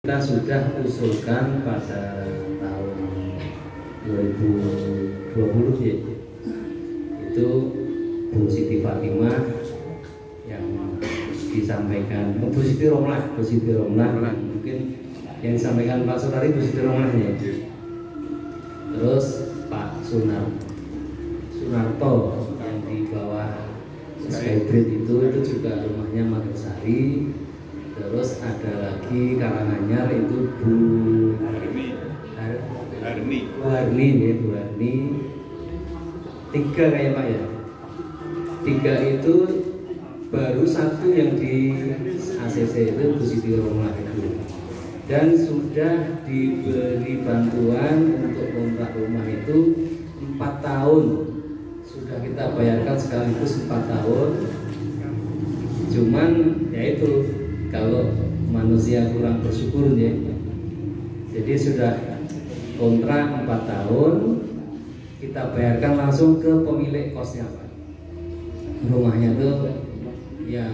Kita sudah usulkan pada tahun 2020 ya, itu Bu Siti Fatimah yang disampaikan, Bu Siti Romlah mungkin yang disampaikan Pak Sutari Bu Siti Romlah ya. Terus Pak Sunarto yang di bawah Skybridge itu juga rumahnya Magersari. Terus ada lagi Karanganyar itu Bu Harni ya, Bu Harni. 3 kayak Pak ya. 3 itu baru 1 yang di ACC itu Bu Siti Romlah itu. Dan sudah diberi bantuan untuk kontrak rumah itu 4 tahun. Sudah kita bayarkan sekaligus 4 tahun. Cuman ya itu, kalau manusia kurang bersyukur ya. Jadi sudah kontrak 4 tahun, kita bayarkan langsung ke pemilik kosnya Pak. Rumahnya tuh ya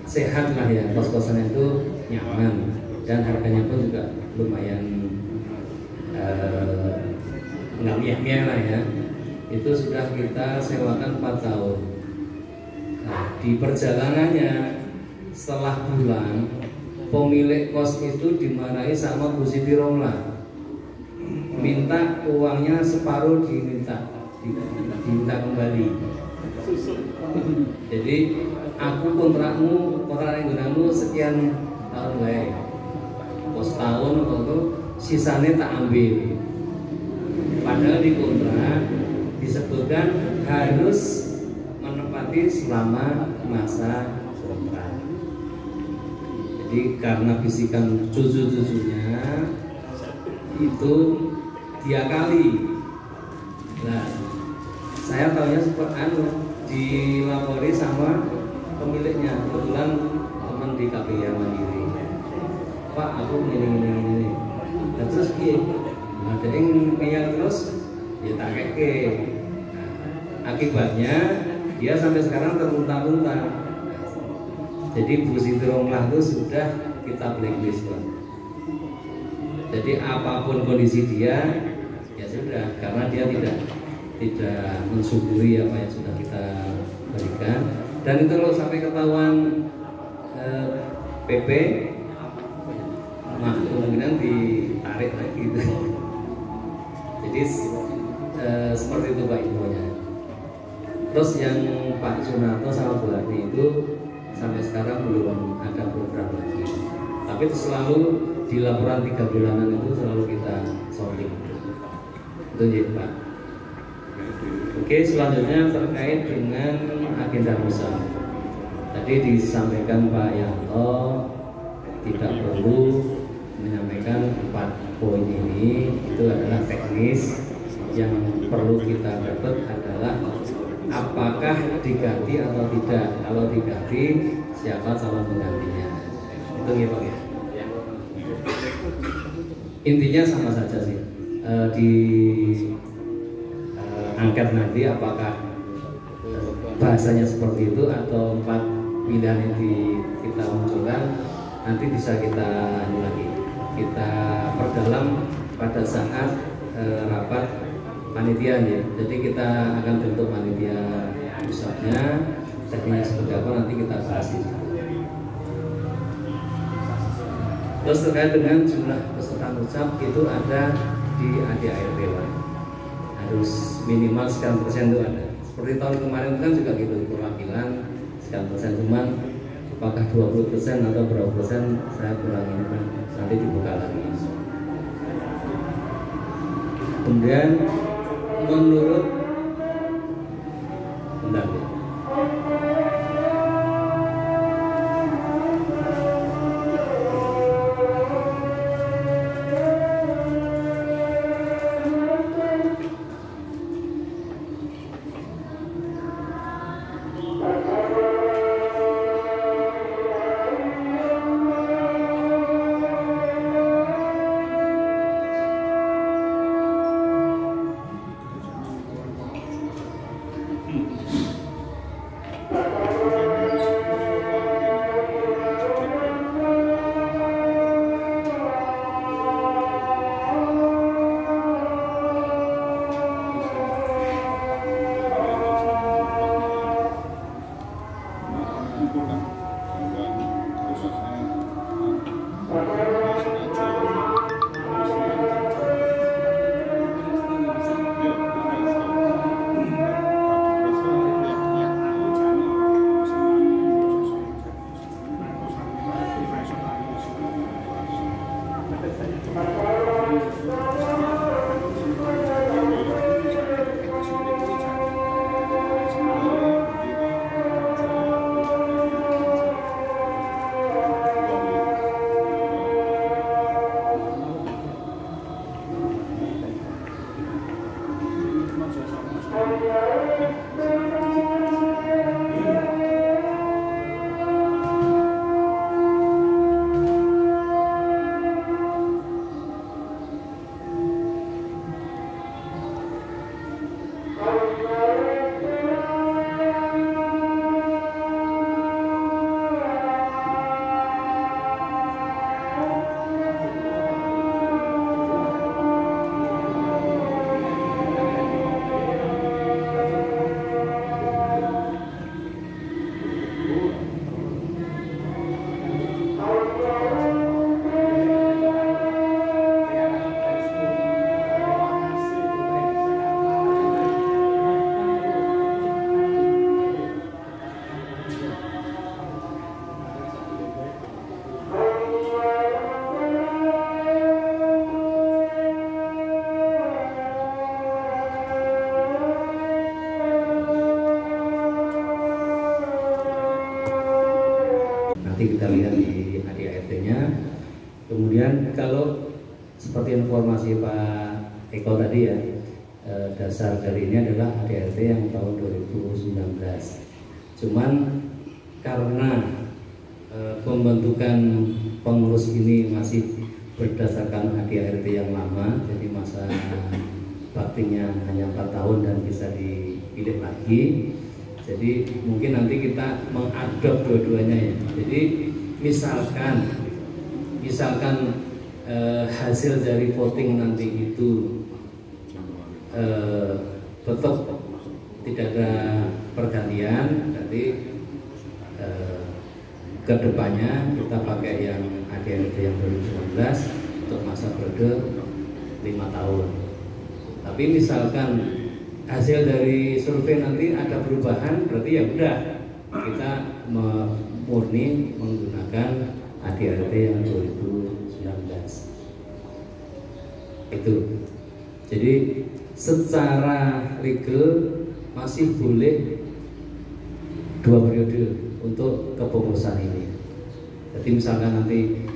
sehat lah ya, kos-kosannya itu nyaman dan harganya pun juga lumayan nggak miah-miah lah ya. Itu sudah kita sewakan 4 tahun. Nah, di perjalanannya setelah pulang, pemilik kos itu dimarahi sama Bu Siti Romlah, minta uangnya separuh diminta kembali. Jadi aku kontrak yang gunamu sekian tahun baik, kos tahun atau sisanya tak ambil. Padahal di kontrak disebutkan harus menempati selama masa kontrak. Jadi karena bisikan cucu-cucunya itu dia kali. Nah, saya tahunya seperti dilapori sama pemiliknya, kebetulan teman di KPI Mandiri. Pak, aku ini. Dan terus ada yang ngeyel terus, ya tak keke. Nah, akibatnya dia sampai sekarang terlunta-lunta. Jadi Bu Siti Romlah itu sudah kita blacklist Pak. Jadi apapun kondisi dia, ya sudah, karena dia tidak mensyukuri apa yang sudah kita berikan. Dan itu kalau sampai ketahuan PP, kemungkinan ditarik lagi gitu. Jadi seperti itu Pak infonya. Terus yang Pak Sunarto sama Bu Harni itu sampai sekarang belum ada program lagi. Tapi itu selalu di laporan 3 bulanan itu selalu kita sorting. Itu ya Pak. Oke, selanjutnya terkait dengan agenda misal. Tadi disampaikan Pak Yanto tidak perlu menyampaikan 4 poin ini, itu adalah teknis. Yang perlu kita dapat adalah apakah diganti atau tidak. Kalau diganti, siapa calon penggantinya. Itu ya Pak ya. Intinya sama saja sih. Di angket nanti apakah bahasanya seperti itu atau 4 pilihan yang kita munculkan, nanti bisa kita lagi kita perdalam pada saat rapat panitia ya. Jadi kita akan bentuk panitia pusatnya, tekniknya seperti apa nanti kita bahas di situ. Terus terkait dengan jumlah peserta ucap itu ada di ADART Pak. Harus minimal sekian persen itu ada. Seperti tahun kemarin kan juga gitu, perwakilan sekian persen, cuman apakah 20% atau berapa persen saya kurang ini kan, nanti dibuka lagi. Kemudian menurut bentar ya. Nanti kita lihat di ADART-nya. Kemudian kalau seperti informasi Pak Eko tadi ya, dasar dari ini adalah ADART yang tahun 2019. Cuman karena pembentukan pengurus ini masih berdasarkan ADART yang lama, jadi masa baktinya hanya 4 tahun dan bisa dipilih lagi. Jadi mungkin nanti kita mengadop dua-duanya ya. Jadi misalkan hasil dari voting nanti itu tetap tidak ada pergantian, berarti kedepannya kita pakai yang ADART yang 2019 untuk masa periode 5 tahun. Tapi misalkan hasil dari survei nanti ada perubahan, berarti ya udah kita murni menggunakan ADART yang 2019 itu. Jadi secara legal masih boleh 2 periode untuk kepengurusan ini. Jadi misalkan nanti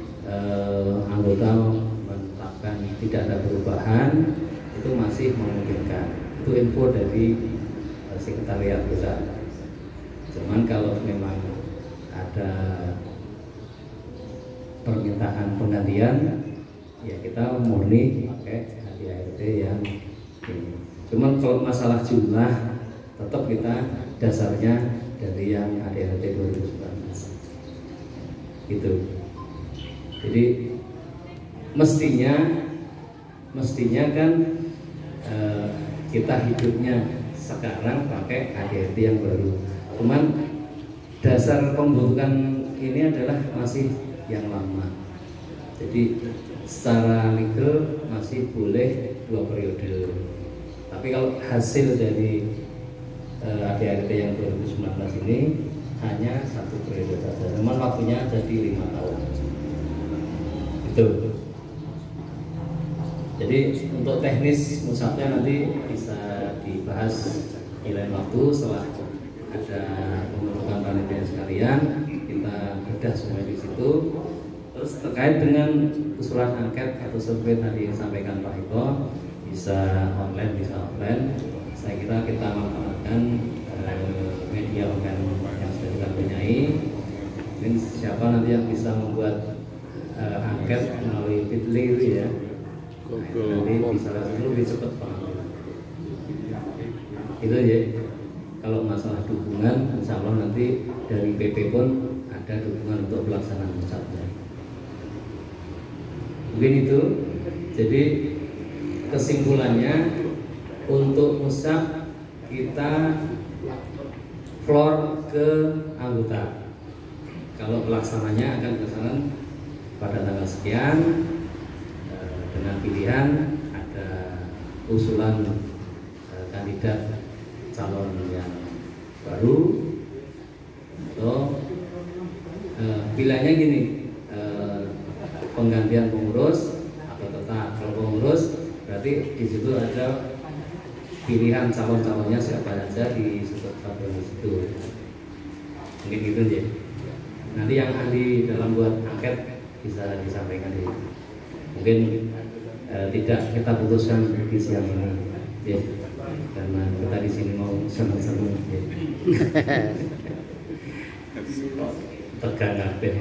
anggota menetapkan tidak ada perubahan, itu masih memungkinkan. Itu info dari sekretariat pusat. Cuman kalau memang ada permintaan penggantian, ya kita murni pakai ADART yang ini. Cuman kalau masalah jumlah, tetap kita dasarnya dari yang ADART 2019 gitu. Jadi mestinya kan kita hidupnya sekarang pakai ADART yang baru. Cuman dasar pembentukan ini adalah masih yang lama. Jadi secara legal masih boleh 2 periode. Tapi kalau hasil dari ADART yang 2019 ini hanya 1 periode saja. Memang waktunya jadi 5 tahun. Itu. Jadi untuk teknis musabnya nanti bisa dibahas di lain waktu setelah ada pembentukan panitia sekalian, kita bedah semua di situ. Terus terkait dengan usulan angket atau survei tadi yang disampaikan Pak Eko, bisa online bisa offline. Saya kira kita manfaatkan media online yang sudah kita punyai. Mungkin siapa nanti yang bisa membuat angket melalui Bitly ya. Nanti bisa lebih cepat pengambilan. Itu aja. Kalau masalah dukungan, insya Allah nanti dari PP pun ada dukungan untuk pelaksanaan musabnya. Mungkin itu. Jadi kesimpulannya untuk musab kita floor ke anggota. Kalau pelaksananya akan pelaksanaan pada tanggal sekian dengan pilihan ada usulan kandidat calon yang baru atau pilihannya gini, penggantian pengurus atau tetap. Kalau pengurus berarti di situ ada pilihan calon-calonnya siapa saja di satu situ. Mungkin gitu aja. Nanti yang ahli dalam buat angket bisa disampaikan di mungkin tidak kita putuskan di siang ini, ya, karena kita di sini mau senang-senang. Ya. Tegang kabeh.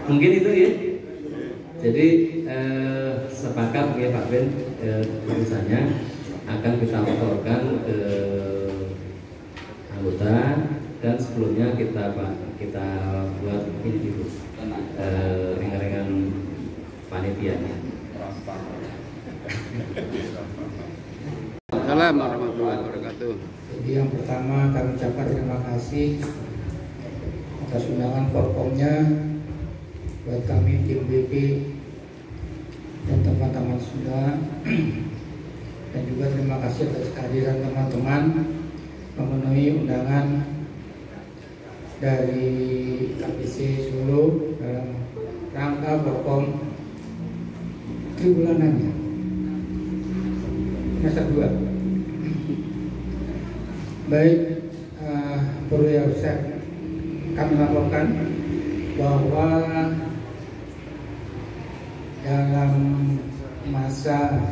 Mungkin itu ya. Jadi sepakat ya Pak Ben, tulisannya akan kita laporkan ke anggota dan sebelumnya kita buat ini dulu ringan-ringan panitianya. Assalamualaikum warahmatullahi wabarakatuh. Jadi yang pertama kami ucapkan terima kasih atas undangan Forkomnya buat kami tim BP dan teman-teman sudah, dan juga terima kasih atas kehadiran teman-teman memenuhi undangan dari KPC Solo dalam rangka Forkom tribulanannya semester 2. Baik, perlu yang kami laporkan bahwa dalam masa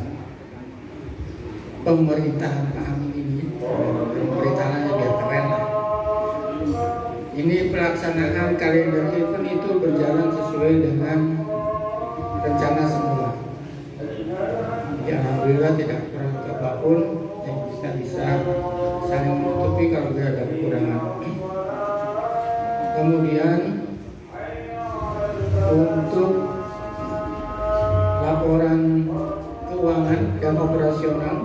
pemerintahan Pak Amin ini, pemerintahannya biar keren lah. Ini pelaksanaan kalender event itu berjalan sesuai dengan rencana semula. Ya, alhamdulillah tidak kurang apapun, yang bisa saling menutupi kalau ada kekurangan. Kemudian untuk laporan keuangan dan operasional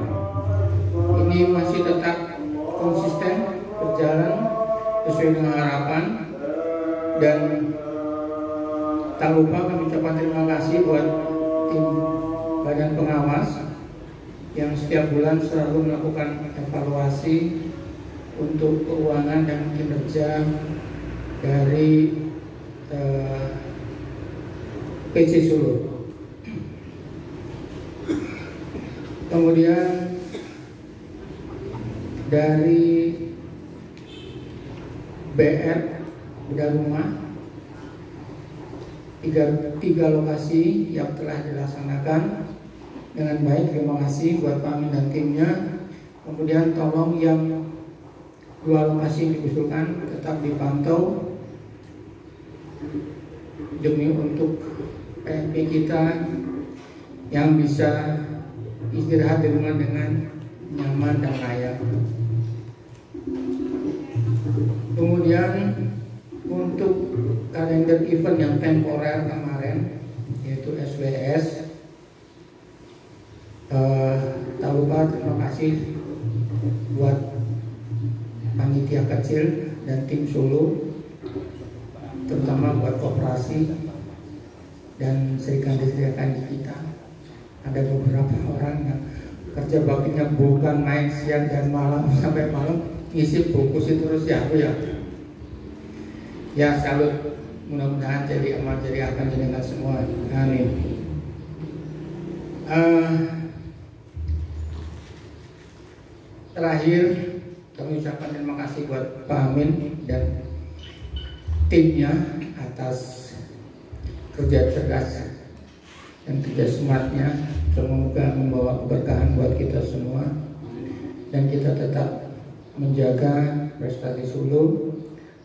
ini masih tetap konsisten berjalan sesuai dengan harapan, dan tak lupa kami ucapkan terima kasih buat tim badan pengawas yang setiap bulan selalu melakukan evaluasi untuk keuangan dan kinerja dari PC Solo. Kemudian dari BR Bedah Rumah, tiga lokasi yang telah dilaksanakan dengan baik. Terima kasih buat Pak Amin dan timnya. Kemudian tolong yang 2 lokasi yang diusulkan tetap dipantau demi untuk PMP kita yang bisa istirahat di rumah dengan nyaman dan layak. Kemudian untuk kalender event yang temporer kemarin yaitu SWS, tak lupa terima kasih buat panitia kecil dan tim Solo, terutama buat koperasi dan serikandi-serikandi kita. Ada beberapa orang yang kerja baktinya bukan main siang dan malam sampai malam ngisi buku itu terus ya aku ya. Ya salut, mudah-mudahan jadi amal jadi akan dengan semua. Amin. Terakhir kami ucapkan terima kasih buat Pak Amin dan timnya atas kerja cerdas dan kerja sematnya. Semoga membawa keberkahan buat kita semua dan kita tetap menjaga prestasi Solo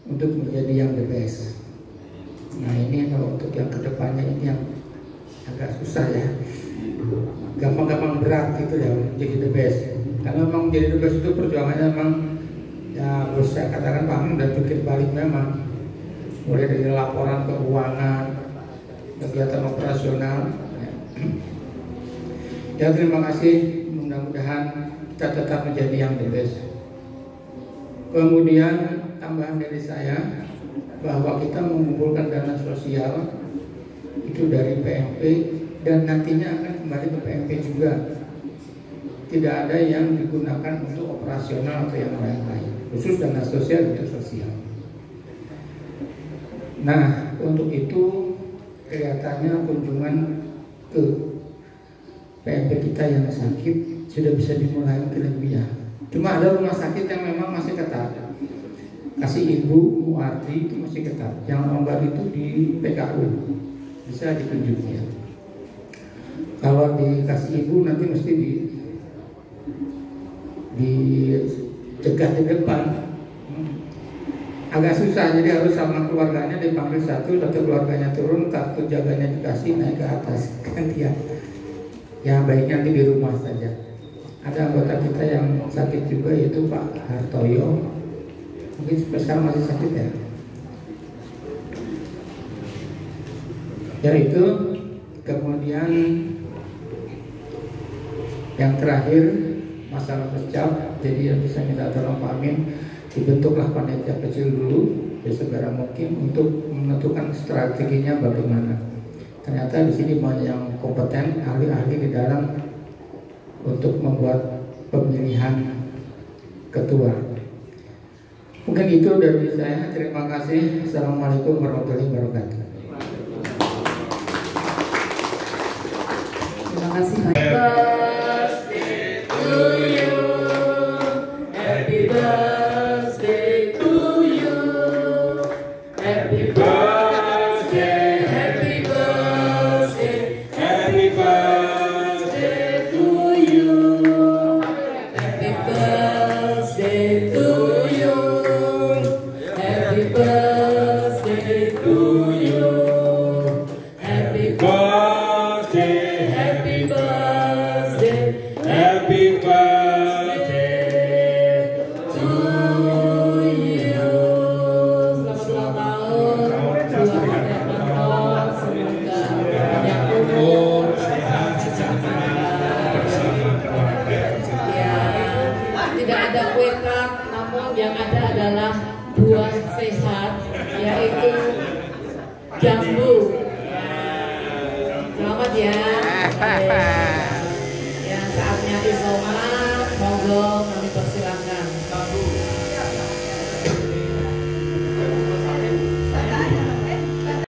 untuk menjadi yang the best. Nah ini kalau untuk yang kedepannya ini yang agak susah ya, gampang-gampang berat gitu ya menjadi the best. Karena memang menjadi the best itu perjuangannya memang ya harus saya katakan Pak Amin dan jungkir balik memang, mulai dari laporan keuangan, kegiatan operasional. Ya terima kasih, mudah-mudahan kita tetap menjadi yang the best. Kemudian tambahan dari saya, bahwa kita mengumpulkan dana sosial itu dari PMP dan nantinya akan kembali ke PMP juga. Tidak ada yang digunakan untuk operasional atau yang lain-lain. Khusus dana sosial itu sosial. Nah, untuk itu kelihatannya kunjungan ke PMP kita yang sakit sudah bisa dimulai lebih ya. Cuma ada rumah sakit yang memang masih ketat. Kasih Ibu Muardi itu masih ketat. Yang longgar itu di PKU bisa dikunjungi. Kalau dikasih Ibu nanti mesti dicegat di depan. Agak susah, jadi harus sama keluarganya dipanggil satu keluarganya turun, kartu jaganya dikasih naik ke atas gantian. Ya baiknya nanti di rumah saja. Ada anggota kita yang sakit juga yaitu Pak Hartoyo. Mungkin sekarang masih sakit ya. Ya itu. Kemudian yang terakhir masalah pecah. Jadi yang bisa minta tolong Pak Amin, dibentuklah panitia kecil dulu segera mungkin untuk menentukan strateginya bagaimana. Ternyata di sini banyak yang kompeten, ahli-ahli di dalam untuk membuat pemilihan ketua. Mungkin itu dari saya. Terima kasih. Assalamualaikum warahmatullahi wabarakatuh. Terima kasih. Happy birthday to you. Happy birthday to you. Happy birthday. Happy birthday. Happy birthday to you. Happy birthday to you. Happy birthday to you. Happy birthday. Happy birthday. Happy birthday to you. Selamat ulang tahun. Semoga banyak umur, sehat, bersama keluarga. Ya, tidak ada kue tart, namun yang ada adalah buah sehat, yaitu jambu. Selamat ya. Ya, saatnya isoman.